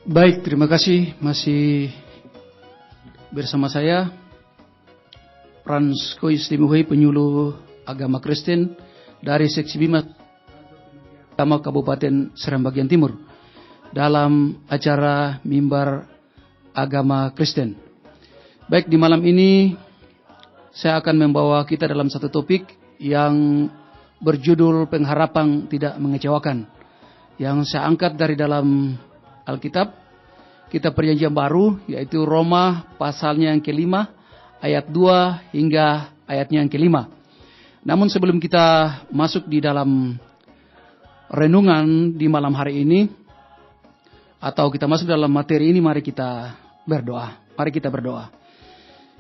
Baik, terima kasih. Masih bersama saya Frans Kois Limuhui, penyuluh agama Kristen dari Seksi Bima Utama Kabupaten Seram Bagian Timur dalam acara Mimbar Agama Kristen. Baik, di malam ini saya akan membawa kita dalam satu topik yang berjudul pengharapan tidak mengecewakan, yang saya angkat dari dalam Alkitab, kitab Perjanjian Baru, yaitu Roma pasalnya yang ke-5, ayat 2 hingga ayatnya yang ke-5. Namun sebelum kita masuk di dalam renungan di malam hari ini, atau kita masuk dalam materi ini, mari kita berdoa. Mari kita berdoa.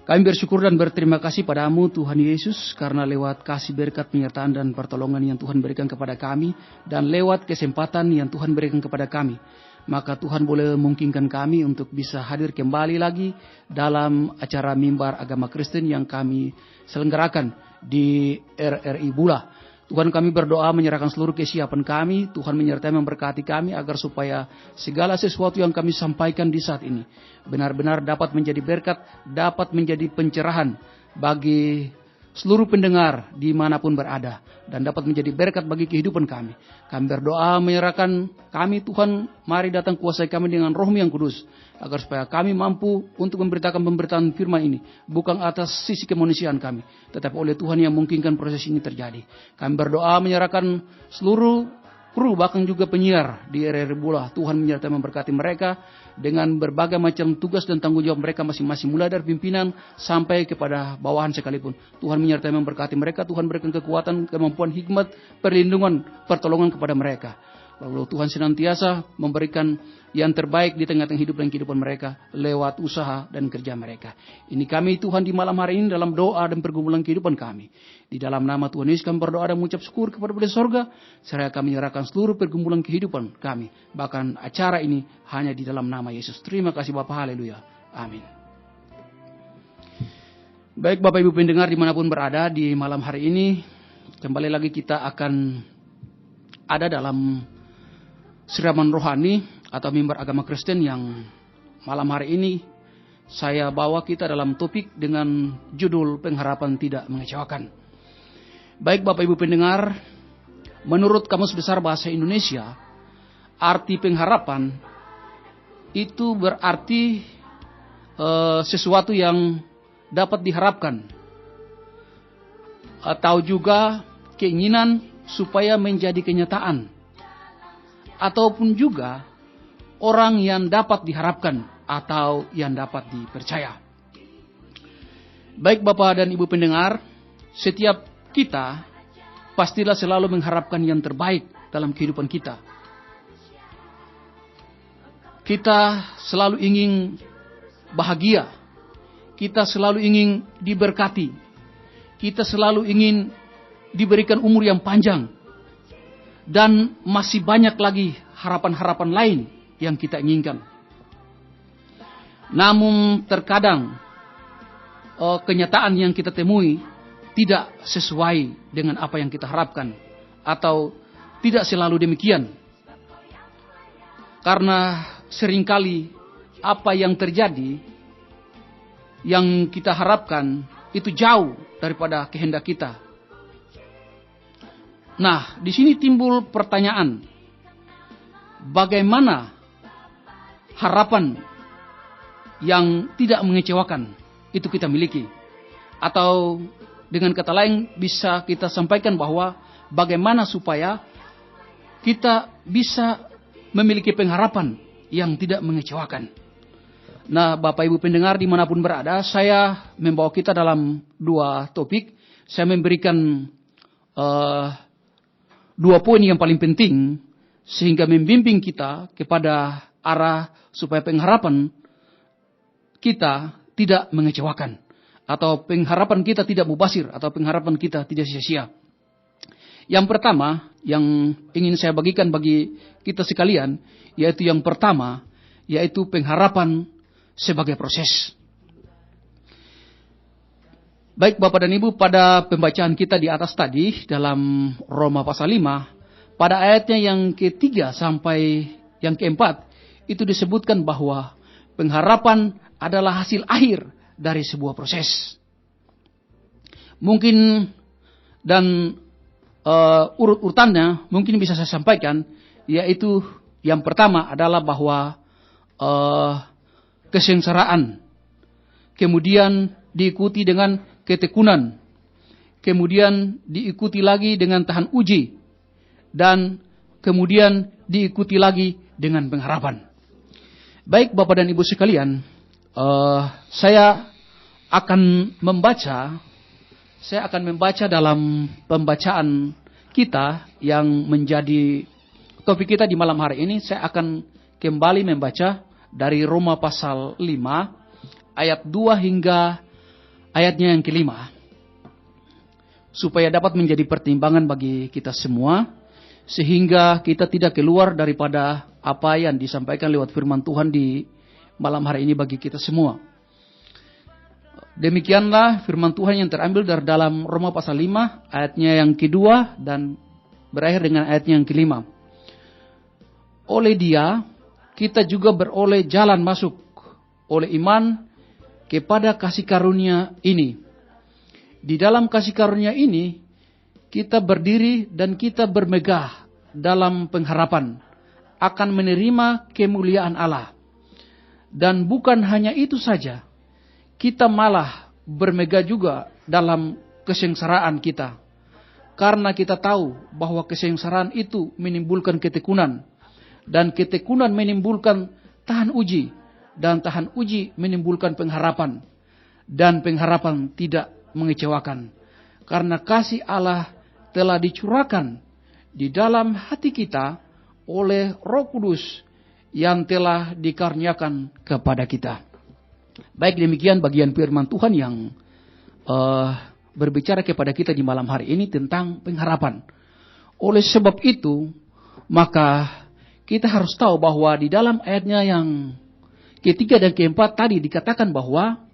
Kami bersyukur dan berterima kasih padamu Tuhan Yesus, karena lewat kasih berkat penyertaan dan pertolongan yang Tuhan berikan kepada kami, dan lewat kesempatan yang Tuhan berikan kepada kami, maka Tuhan boleh memungkinkan kami untuk bisa hadir kembali lagi dalam acara Mimbar Agama Kristen yang kami selenggarakan di RRI Bula. Tuhan, kami berdoa menyerahkan seluruh kesiapan kami. Tuhan menyertai memberkati kami agar supaya segala sesuatu yang kami sampaikan di saat ini benar-benar dapat menjadi berkat, dapat menjadi pencerahan bagi seluruh pendengar dimanapun berada, dan dapat menjadi berkat bagi kehidupan kami. Kami berdoa menyerahkan kami, Tuhan, mari datang kuasai kami dengan Roh-Mu yang kudus, agar supaya kami mampu untuk memberitakan pemberitaan firman ini, bukan atas sisi kemanusiaan kami, tetapi oleh Tuhan yang memungkinkan proses ini terjadi. Kami berdoa menyerahkan seluruh kru, bahkan juga penyiar di RRI Bula. Tuhan menyertai memberkati mereka dengan berbagai macam tugas dan tanggung jawab mereka masing-masing, mulai dari pimpinan sampai kepada bawahan sekalipun. Tuhan menyertai memberkati mereka. Tuhan berikan kekuatan, kemampuan, hikmat, perlindungan, pertolongan kepada mereka. Lalu Tuhan senantiasa memberikan yang terbaik di tengah-tengah hidup dan kehidupan mereka lewat usaha dan kerja mereka. Ini kami, Tuhan, di malam hari ini dalam doa dan pergumulan kehidupan kami. Di dalam nama Tuhan Yesus kami berdoa dan mengucap syukur kepada Bapa di sorga. Seraya kami menyerahkan seluruh pergumulan kehidupan kami, bahkan acara ini, hanya di dalam nama Yesus. Terima kasih Bapa, haleluya, amin. Baik Bapak Ibu pendengar dimanapun berada, di malam hari ini kembali lagi kita akan ada dalam siraman rohani atau mimbar agama Kristen yang malam hari ini saya bawa kita dalam topik dengan judul pengharapan tidak mengecewakan. Baik Bapak Ibu pendengar, menurut Kamus Besar Bahasa Indonesia, arti pengharapan itu berarti sesuatu yang dapat diharapkan, atau juga keinginan supaya menjadi kenyataan, ataupun juga orang yang dapat diharapkan atau yang dapat dipercaya. Baik Bapak dan Ibu pendengar, setiap kita pastilah selalu mengharapkan yang terbaik dalam kehidupan kita. Kita selalu ingin bahagia, kita selalu ingin diberkati, kita selalu ingin diberikan umur yang panjang, dan masih banyak lagi harapan-harapan lain yang kita inginkan. Namun terkadang kenyataan yang kita temui tidak sesuai dengan apa yang kita harapkan, atau tidak selalu demikian. Karena seringkali apa yang terjadi, yang kita harapkan itu jauh daripada kehendak kita. Nah, di sini timbul pertanyaan, bagaimana harapan yang tidak mengecewakan itu kita miliki? Atau dengan kata lain bisa kita sampaikan bahwa bagaimana supaya kita bisa memiliki pengharapan yang tidak mengecewakan. Nah Bapak Ibu pendengar dimanapun berada, saya membawa kita dalam dua topik. Saya memberikan dua poin yang paling penting, sehingga membimbing kita kepada arah supaya pengharapan kita tidak mengecewakan, atau pengharapan kita tidak mubazir, atau pengharapan kita tidak sia-sia. Yang pertama yang ingin saya bagikan bagi kita sekalian, yaitu yang pertama, yaitu pengharapan sebagai proses. Baik Bapak dan Ibu, pada pembacaan kita di atas tadi dalam Roma pasal 5, pada ayatnya yang ketiga sampai yang keempat, itu disebutkan bahwa pengharapan adalah hasil akhir dari sebuah proses. Mungkin dan urut-urutannya mungkin bisa saya sampaikan, yaitu yang pertama adalah bahwa kesengsaraan, kemudian diikuti dengan ketekunan, kemudian diikuti lagi dengan tahan uji, dan kemudian diikuti lagi dengan pengharapan. Baik Bapak dan Ibu sekalian, saya akan membaca dalam pembacaan kita yang menjadi topik kita di malam hari ini. Saya akan kembali membaca dari Roma pasal 5 ayat 2 hingga ayatnya yang kelima, supaya dapat menjadi pertimbangan bagi kita semua, sehingga kita tidak keluar daripada apa yang disampaikan lewat firman Tuhan di malam hari ini bagi kita semua. Demikianlah firman Tuhan yang terambil dari dalam Roma pasal 5 ayatnya yang kedua dan berakhir dengan ayatnya yang kelima. Oleh Dia kita juga beroleh jalan masuk oleh iman kepada kasih karunia ini. Di dalam kasih karunia ini kita berdiri dan kita bermegah dalam pengharapan akan menerima kemuliaan Allah. Dan bukan hanya itu saja, kita malah bermegah juga dalam kesengsaraan kita. Karena kita tahu bahwa kesengsaraan itu menimbulkan ketekunan. Dan ketekunan menimbulkan tahan uji. Dan tahan uji menimbulkan pengharapan. Dan pengharapan tidak mengecewakan. Karena kasih Allah telah dicurahkan di dalam hati kita oleh Roh Kudus yang telah dikaruniakan kepada kita. Baik, demikian bagian firman Tuhan yang berbicara kepada kita di malam hari ini tentang pengharapan. Oleh sebab itu, maka kita harus tahu bahwa di dalam ayatnya yang ketiga dan keempat tadi dikatakan bahwa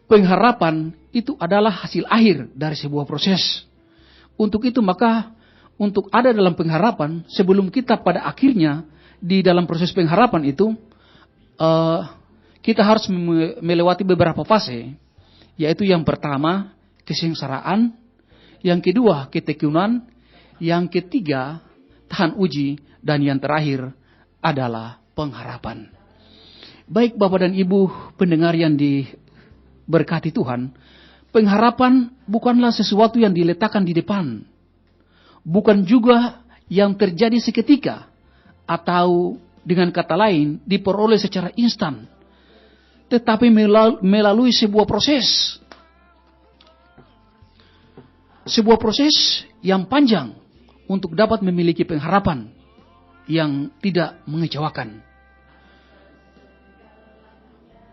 pengharapan itu adalah hasil akhir dari sebuah proses. Untuk itu maka untuk ada dalam pengharapan, sebelum kita pada akhirnya di dalam proses pengharapan itu, kita harus melewati beberapa fase, yaitu yang pertama kesengsaraan, yang kedua ketekunan, yang ketiga tahan uji, dan yang terakhir adalah pengharapan. Baik Bapak dan Ibu pendengar yang diberkati Tuhan, pengharapan bukanlah sesuatu yang diletakkan di depan, bukan juga yang terjadi seketika, atau dengan kata lain diperoleh secara instan, tetapi melalui sebuah proses. Sebuah proses yang panjang untuk dapat memiliki pengharapan yang tidak mengecewakan.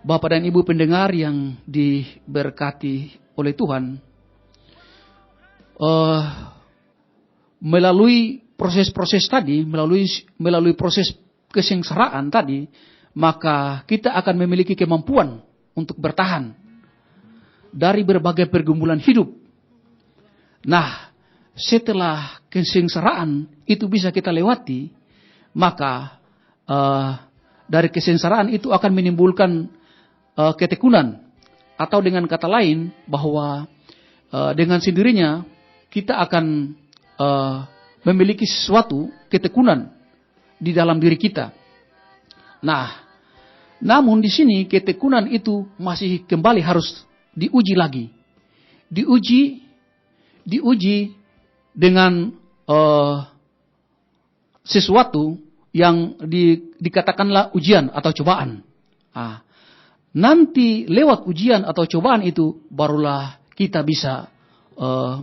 Bapak dan Ibu pendengar yang diberkati oleh Tuhan, melalui proses-proses tadi, melalui proses kesengsaraan tadi, maka kita akan memiliki kemampuan untuk bertahan dari berbagai pergumulan hidup. Nah, setelah kesengsaraan itu bisa kita lewati, maka dari kesengsaraan itu akan menimbulkan ketekunan, atau dengan kata lain bahwa dengan sendirinya kita akan memiliki sesuatu ketekunan di dalam diri kita. Nah, namun di sini ketekunan itu masih kembali harus diuji lagi. Diuji dengan sesuatu yang dikatakanlah ujian atau cobaan. Nanti lewat ujian atau cobaan itu barulah kita bisa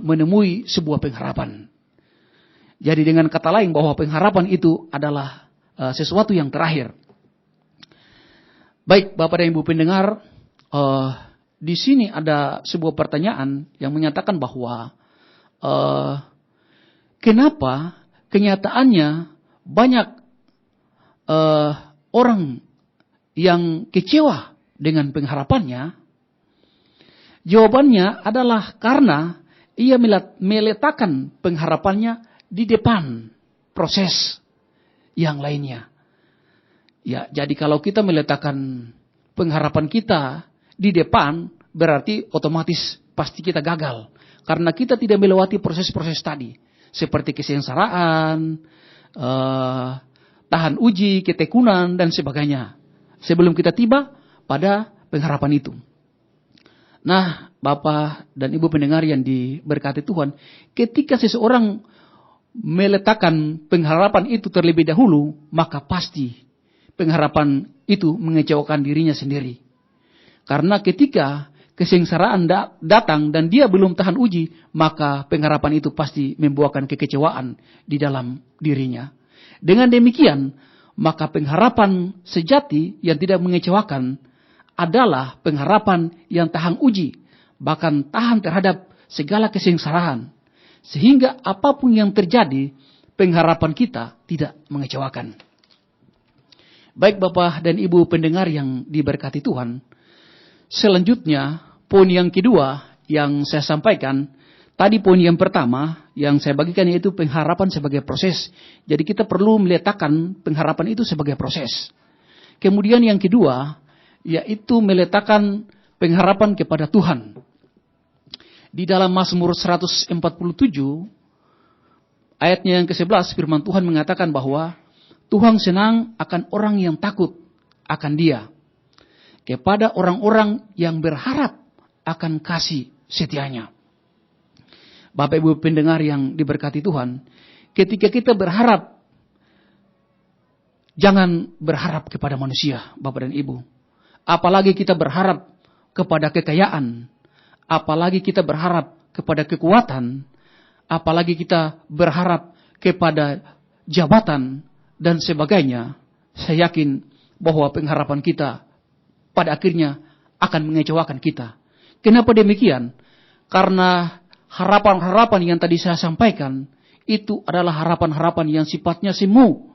menemui sebuah pengharapan. Jadi dengan kata lain bahwa pengharapan itu adalah sesuatu yang terakhir. Baik Bapak dan Ibu pendengar, di sini ada sebuah pertanyaan yang menyatakan bahwa kenapa kenyataannya banyak orang yang kecewa dengan pengharapannya? Jawabannya adalah karena ia meletakkan pengharapannya di depan proses yang lainnya. Ya, jadi kalau kita meletakkan pengharapan kita di depan, berarti otomatis pasti kita gagal. Karena kita tidak melewati proses-proses tadi. Seperti kesengsaraan, tahan uji, ketekunan, dan sebagainya. Sebelum kita tiba pada pengharapan itu. Nah, Bapak dan Ibu pendengar yang diberkati Tuhan, ketika seseorang meletakkan pengharapan itu terlebih dahulu, maka pasti pengharapan itu mengecewakan dirinya sendiri. Karena ketika kesengsaraan datang dan dia belum tahan uji, maka pengharapan itu pasti membuahkan kekecewaan di dalam dirinya. Dengan demikian, maka pengharapan sejati yang tidak mengecewakan adalah pengharapan yang tahan uji, bahkan tahan terhadap segala kesengsaraan. Sehingga apapun yang terjadi, pengharapan kita tidak mengecewakan. Baik Bapak dan Ibu pendengar yang diberkati Tuhan, selanjutnya poin yang kedua yang saya sampaikan, tadi poin yang pertama yang saya bagikan yaitu pengharapan sebagai proses. Jadi kita perlu meletakkan pengharapan itu sebagai proses. Kemudian yang kedua, yaitu meletakkan pengharapan kepada Tuhan. Di dalam Mazmur 147, ayatnya yang ke-11, firman Tuhan mengatakan bahwa Tuhan senang akan orang yang takut akan Dia, kepada orang-orang yang berharap akan kasih setianya. Bapak Ibu pendengar yang diberkati Tuhan, ketika kita berharap, jangan berharap kepada manusia, Bapak dan Ibu. Apalagi kita berharap kepada kekayaan, apalagi kita berharap kepada kekuatan, apalagi kita berharap kepada jabatan dan sebagainya. Saya yakin bahwa pengharapan kita pada akhirnya akan mengecewakan kita. Kenapa demikian? Karena harapan-harapan yang tadi saya sampaikan itu adalah harapan-harapan yang sifatnya semu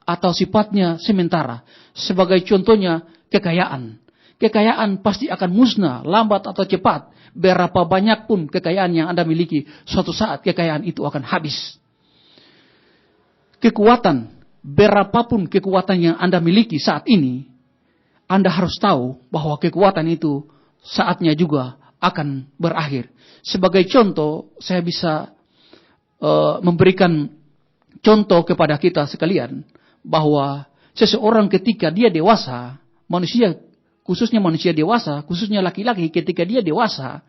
atau sifatnya sementara. Sebagai contohnya kekayaan. Kekayaan pasti akan musnah, lambat atau cepat. Berapa banyak pun kekayaan yang Anda miliki, suatu saat kekayaan itu akan habis. Kekuatan, berapapun kekuatan yang Anda miliki saat ini, Anda harus tahu bahwa kekuatan itu saatnya juga akan berakhir. Sebagai contoh, saya bisa memberikan contoh kepada kita sekalian, bahwa seseorang ketika dia dewasa, manusia, khususnya manusia dewasa, khususnya laki-laki ketika dia dewasa,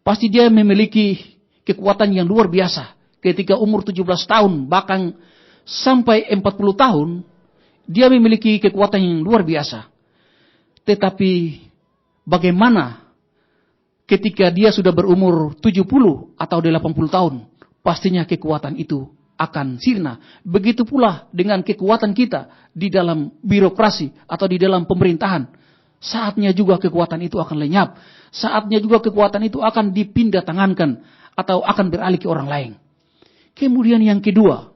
pasti dia memiliki kekuatan yang luar biasa. Ketika umur 17 tahun, bahkan sampai 40 tahun, dia memiliki kekuatan yang luar biasa. Tetapi bagaimana ketika dia sudah berumur 70 atau 80 tahun, pastinya kekuatan itu akan sirna. Begitu pula dengan kekuatan kita di dalam birokrasi atau di dalam pemerintahan. Saatnya juga kekuatan itu akan lenyap. Saatnya juga kekuatan itu akan dipindah tangankan atau akan beralih ke orang lain. Kemudian yang kedua,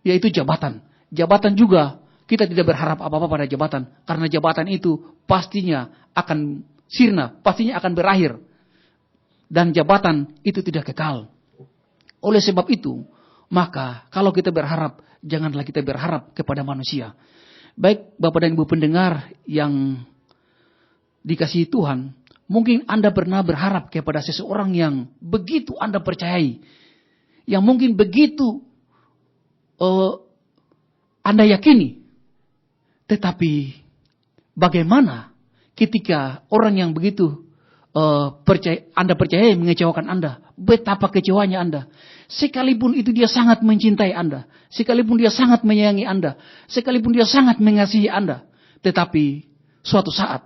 yaitu jabatan. Jabatan juga kita tidak berharap apa-apa pada jabatan. Karena jabatan itu pastinya akan sirna, pastinya akan berakhir. Dan jabatan itu tidak kekal. Oleh sebab itu, maka kalau kita berharap, janganlah kita berharap kepada manusia. Baik Bapak dan Ibu pendengar yang dikasihi Tuhan, mungkin Anda pernah berharap kepada seseorang yang begitu Anda percayai. Yang mungkin begitu Anda yakini. Tetapi bagaimana ketika orang yang begitu Anda percayai mengecewakan Anda? Betapa kecewanya Anda. Sekalipun itu dia sangat mencintai Anda. Sekalipun dia sangat menyayangi Anda. Sekalipun dia sangat mengasihi Anda. Tetapi suatu saat,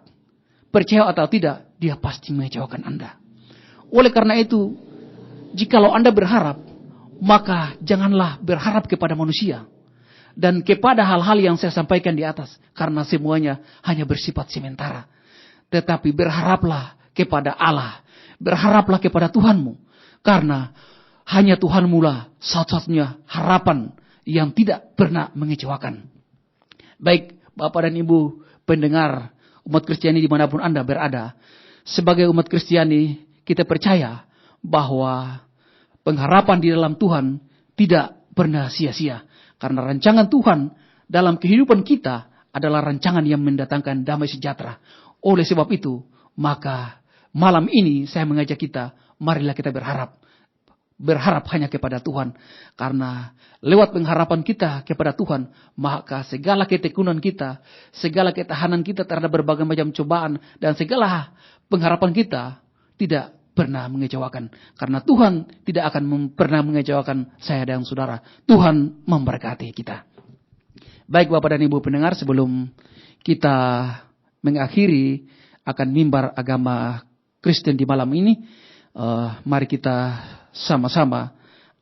percaya atau tidak, dia pasti mengecewakan Anda. Oleh karena itu, jikalau Anda berharap, maka janganlah berharap kepada manusia. Dan kepada hal-hal yang saya sampaikan di atas. Karena semuanya hanya bersifat sementara. Tetapi berharaplah kepada Allah. Berharaplah kepada Tuhanmu. Karena hanya Tuhanmu lah satu-satunya harapan yang tidak pernah mengecewakan. Baik Bapak dan Ibu pendengar umat Kristiani dimanapun Anda berada. Sebagai umat Kristiani kita percaya bahwa pengharapan di dalam Tuhan tidak pernah sia-sia. Karena rancangan Tuhan dalam kehidupan kita adalah rancangan yang mendatangkan damai sejahtera. Oleh sebab itu, maka malam ini saya mengajak kita, marilah kita berharap. Berharap hanya kepada Tuhan. Karena lewat pengharapan kita kepada Tuhan, maka segala ketekunan kita, segala ketahanan kita terhadap berbagai macam cobaan, dan segala pengharapan kita tidak pernah mengecewakan. Karena Tuhan tidak akan pernah mengecewakan saya dan saudara. Tuhan memberkati kita. Baik Bapak dan Ibu pendengar, sebelum kita mengakhiri akan mimbar agama Kristen di malam ini, mari kita sama-sama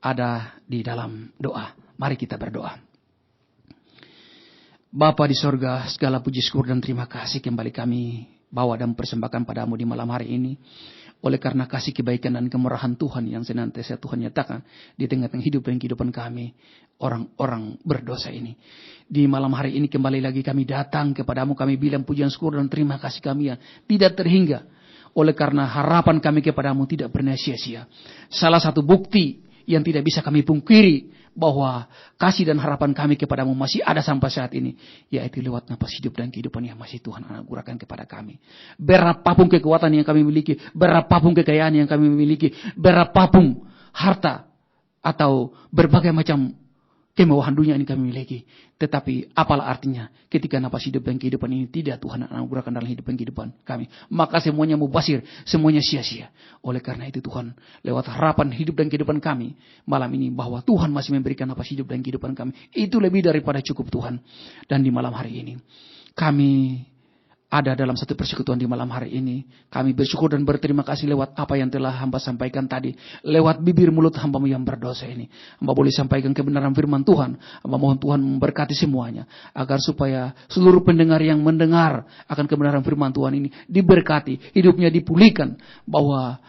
ada di dalam doa. Mari kita berdoa. Bapa di sorga, segala puji syukur dan terima kasih kembali kami bawa dan persembahkan padamu di malam hari ini. Oleh karena kasih kebaikan dan kemurahan Tuhan yang senantiasa Tuhan nyatakan di tengah-tengah hidup dan kehidupan kami, orang-orang berdosa ini. Di malam hari ini kembali lagi kami datang kepadamu, kami bilang pujian syukur dan terima kasih kami yang tidak terhingga. Oleh karena harapan kami kepadamu tidak pernah sia-sia. Salah satu bukti yang tidak bisa kami pungkiri bahwa kasih dan harapan kami kepadamu masih ada sampai saat ini, yaitu lewat nafas hidup dan kehidupan yang masih Tuhan anugerahkan kepada kami. Berapapun kekuatan yang kami miliki, berapapun kekayaan yang kami miliki, berapapun harta atau berbagai macam kemewahan dunia ini kami miliki, tetapi apalah artinya ketika nafas hidup dan kehidupan ini tidak Tuhan anugerahkan dalam hidup dan kehidupan kami, maka semuanya mubazir, semuanya sia-sia. Oleh karena itu Tuhan, lewat harapan hidup dan kehidupan kami malam ini, bahwa Tuhan masih memberikan nafas hidup dan kehidupan kami, itu lebih daripada cukup Tuhan. Dan di malam hari ini kami ada dalam satu persekutuan di malam hari ini. Kami bersyukur dan berterima kasih lewat apa yang telah hamba sampaikan tadi. Lewat bibir mulut hamba yang berdosa ini. Hamba boleh sampaikan kebenaran firman Tuhan. Hamba mohon Tuhan memberkati semuanya. Agar supaya seluruh pendengar yang mendengar akan kebenaran firman Tuhan ini diberkati. Hidupnya dipulihkan. Bahwa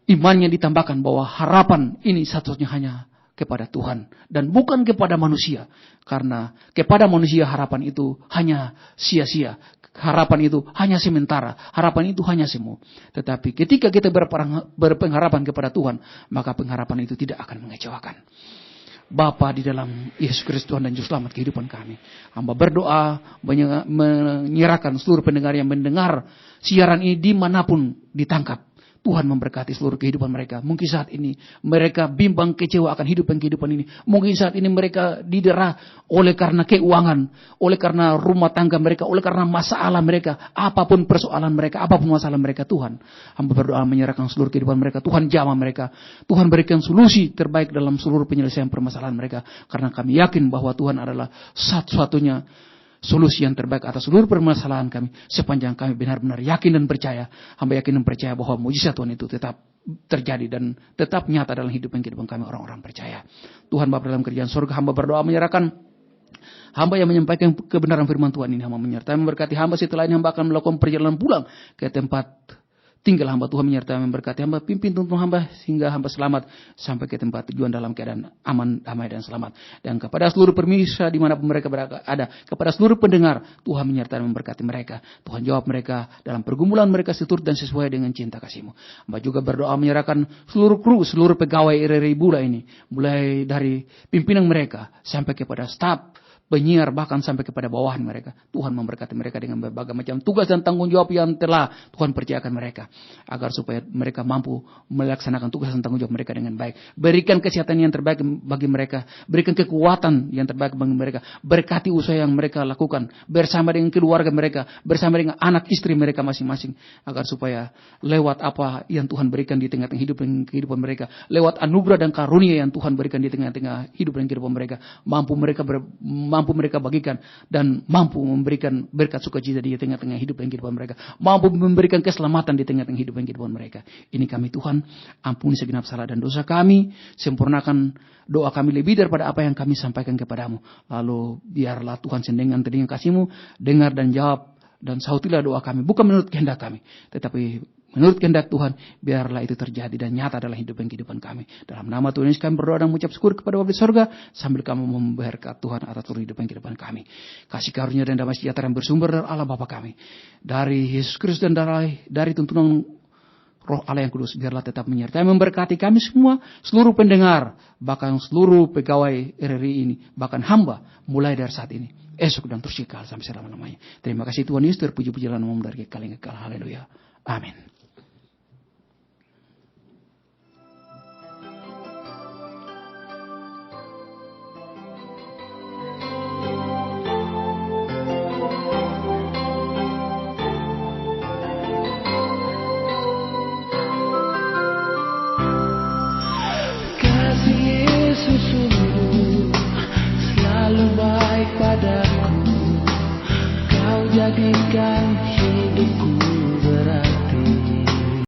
imannya ditambahkan. Bahwa harapan ini satu-satunya hanya kepada Tuhan. Dan bukan kepada manusia. Karena kepada manusia harapan itu hanya sia-sia. Harapan itu hanya sementara. Harapan itu hanya semu. Tetapi ketika kita berpengharapan kepada Tuhan, maka pengharapan itu tidak akan mengecewakan. Bapa di dalam Yesus Kristus Tuhan dan Juru Selamat kehidupan kami, hamba berdoa menyerahkan seluruh pendengar yang mendengar siaran ini dimanapun ditangkap. Tuhan memberkati seluruh kehidupan mereka. Mungkin saat ini mereka bimbang kecewa akan hidup dan kehidupan ini. Mungkin saat ini mereka didera oleh karena keuangan, oleh karena rumah tangga mereka, oleh karena masalah mereka, apapun persoalan mereka, apapun masalah mereka. Tuhan, hamba berdoa menyerahkan seluruh kehidupan mereka. Tuhan jamah mereka. Tuhan berikan solusi terbaik dalam seluruh penyelesaian permasalahan mereka. Karena kami yakin bahwa Tuhan adalah satu-satunya solusi yang terbaik atas seluruh permasalahan kami. Sepanjang kami benar-benar yakin dan percaya. Hamba yakin dan percaya bahwa mujizat Tuhan itu tetap terjadi dan tetap nyata dalam hidup dan kehidupan kami orang-orang percaya. Tuhan Bapa dalam kerjaan surga, hamba berdoa menyerahkan hamba yang menyampaikan kebenaran firman Tuhan ini. Hamba menyertai memberkati hamba, setelah ini hamba akan melakukan perjalanan pulang ke tempat tinggal hamba. Tuhan menyertai memberkati hamba, pimpin tuntun hamba sehingga hamba selamat sampai ke tempat tujuan dalam keadaan aman, damai dan selamat. Dan kepada seluruh pemirsa dimanapun mereka berada, kepada seluruh pendengar, Tuhan menyertai memberkati mereka. Tuhan jawab mereka dalam pergumulan mereka seturut dan sesuai dengan cinta kasih-Mu. Hamba juga berdoa menyerahkan seluruh kru, seluruh pegawai RRI Bula ini, mulai dari pimpinan mereka sampai kepada staf, penyiar, bahkan sampai kepada bawahan mereka. Tuhan memberkati mereka dengan berbagai macam tugas dan tanggung jawab yang telah Tuhan percayakan mereka. Agar supaya mereka mampu melaksanakan tugas dan tanggung jawab mereka dengan baik. Berikan kesehatan yang terbaik bagi mereka. Berikan kekuatan yang terbaik bagi mereka. Berkati usaha yang mereka lakukan. Bersama dengan keluarga mereka. Bersama dengan anak istri mereka masing-masing. Agar supaya lewat apa yang Tuhan berikan di tengah-tengah hidup dan kehidupan mereka. Lewat anugerah dan karunia yang Tuhan berikan di tengah-tengah hidup dan kehidupan mereka. Mampu mereka bagikan dan mampu memberikan berkat sukacita di tengah-tengah hidup dan kehidupan mereka, mampu memberikan keselamatan di tengah-tengah hidup dan kehidupan mereka. Ini kami Tuhan, ampuni segenap salah dan dosa kami, sempurnakan doa kami lebih daripada apa yang kami sampaikan kepadamu. Lalu biarlah Tuhan dengan telinga kasih-Mu dengar dan jawab dan sautilah doa kami, bukan menurut kehendak kami, tetapi menurut kehendak Tuhan, biarlah itu terjadi dan nyata dalam hidup dan kehidupan kami. Dalam nama Tuhan Yesus kami berdoa dan mengucap syukur kepada Bapa di sorga, sambil kami memberkat Tuhan atas seluruh hidup dan kehidupan kami. Kasih karunia dan damai sejahtera yang bersumber dari Allah Bapa kami, dari Yesus Kristus dan dari tuntunan Roh Allah yang kudus biarlah tetap menyertai, memberkati kami semua, seluruh pendengar, bahkan seluruh pegawai RRI ini, bahkan hamba mulai dari saat ini, esok dan terus kekal sampai selama-lamanya. Terima kasih Tuhan Yesus, terpuji-pujilah namamu dari kekal yang kekal. Haleluya. Amin.